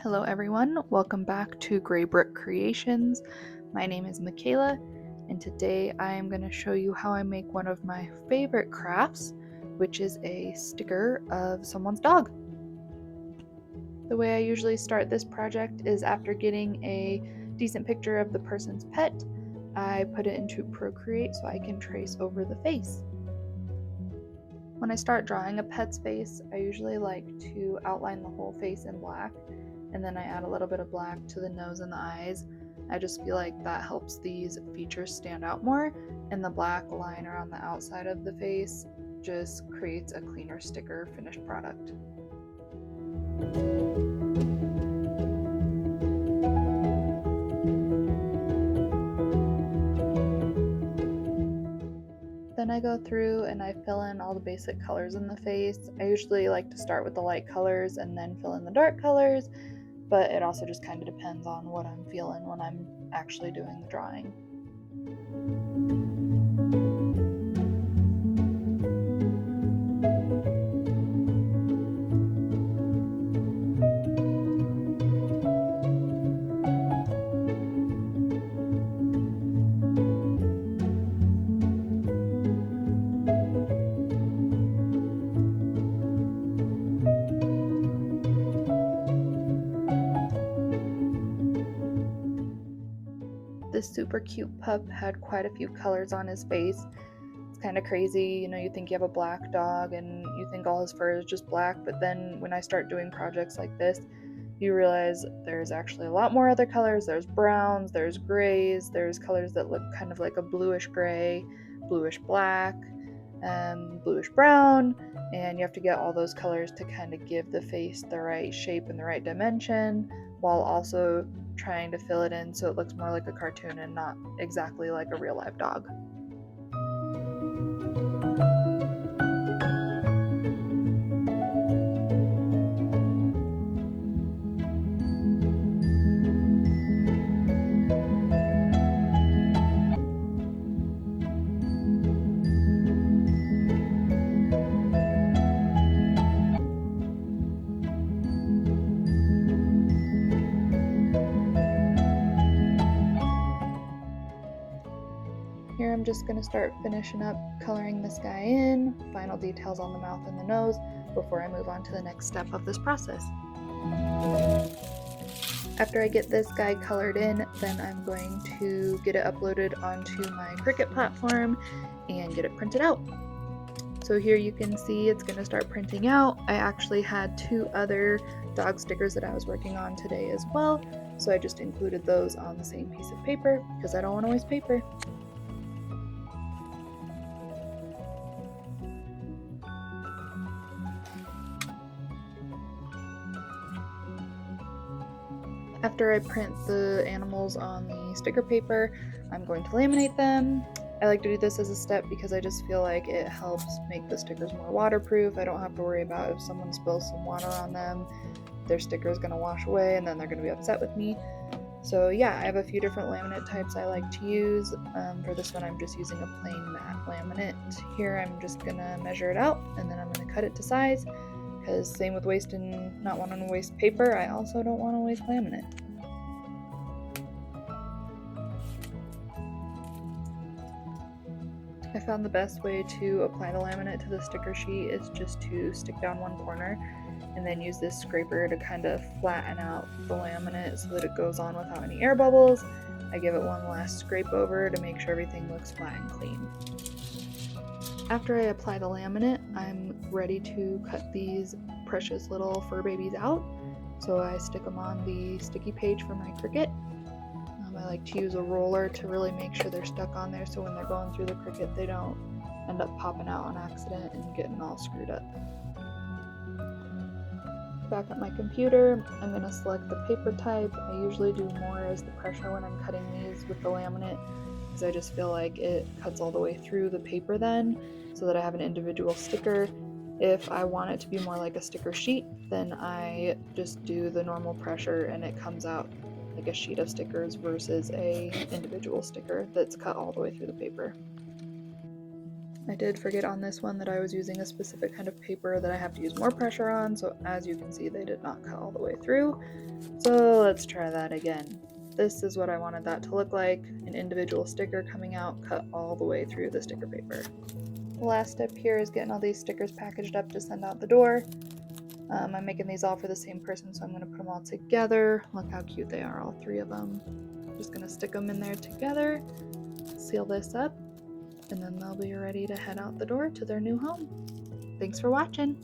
Hello everyone, welcome back to Brook Creations. My name is Michaela, and today I am going to show you how I make one of my favorite crafts, which is a sticker of someone's dog. The way I usually start this project is after getting a decent picture of the person's pet, I put it into Procreate so I can trace over the face. When I start drawing a pet's face, I usually like to outline the whole face in black, and then I add a little bit of black to the nose and the eyes. I just feel like that helps these features stand out more, and the black line around the outside of the face just creates a cleaner sticker finished product. Then I go through and I fill in all the basic colors in the face. I usually like to start with the light colors and then fill in the dark colors, but it also just kind of depends on what I'm feeling when I'm actually doing the drawing. This super cute pup had quite a few colors on his face. It's kind of crazy, you think you have a black dog and you think all his fur is just black, but then when I start doing projects like this, you realize there's actually a lot more other colors. There's browns, there's grays, there's colors that look kind of like a bluish gray, bluish black, bluish brown, and you have to get all those colors to kind of give the face the right shape and the right dimension, while also trying to fill it in so it looks more like a cartoon and not exactly like a real live dog. Here I'm just going to start finishing up coloring this guy in, final details on the mouth and the nose, before I move on to the next step of this process. After I get this guy colored in, then I'm going to get it uploaded onto my Cricut platform and get it printed out. So here you can see it's going to start printing out. I actually had 2 other dog stickers that I was working on today as well, so I just included those on the same piece of paper because I don't want to waste paper. After I print the animals on the sticker paper, I'm going to laminate them. I like to do this as a step because I just feel like it helps make the stickers more waterproof. I don't have to worry about if someone spills some water on them, their sticker is going to wash away and then they're going to be upset with me. So yeah, I have a few different laminate types I like to use. For this one, I'm just using a plain matte laminate. Here I'm just going to measure it out and then I'm going to cut it to size. Because same with not wanting to waste paper, I also don't want to waste laminate. I found the best way to apply the laminate to the sticker sheet is just to stick down one corner and then use this scraper to kind of flatten out the laminate so that it goes on without any air bubbles. I give it one last scrape over to make sure everything looks flat and clean. After I apply the laminate, I'm ready to cut these precious little fur babies out. So I stick them on the sticky page for my Cricut. I like to use a roller to really make sure they're stuck on there so when they're going through the Cricut they don't end up popping out on accident and getting all screwed up. Back at my computer, I'm going to select the paper type. I usually do more as the pressure when I'm cutting these with the laminate because I just feel like it cuts all the way through the paper then, so that I have an individual sticker. If I want it to be more like a sticker sheet, then I just do the normal pressure and it comes out like a sheet of stickers versus a individual sticker that's cut all the way through the paper. I did forget on this one that I was using a specific kind of paper that I have to use more pressure on, so as you can see they did not cut all the way through. So let's try that again. This is what I wanted that to look like, an individual sticker coming out, cut all the way through the sticker paper. The last step here is getting all these stickers packaged up to send out the door. I'm making these all for the same person, so I'm going to put them all together. Look how cute they are, all three of them. Just going to stick them in there together, seal this up, and then they'll be ready to head out the door to their new home. Thanks for watching!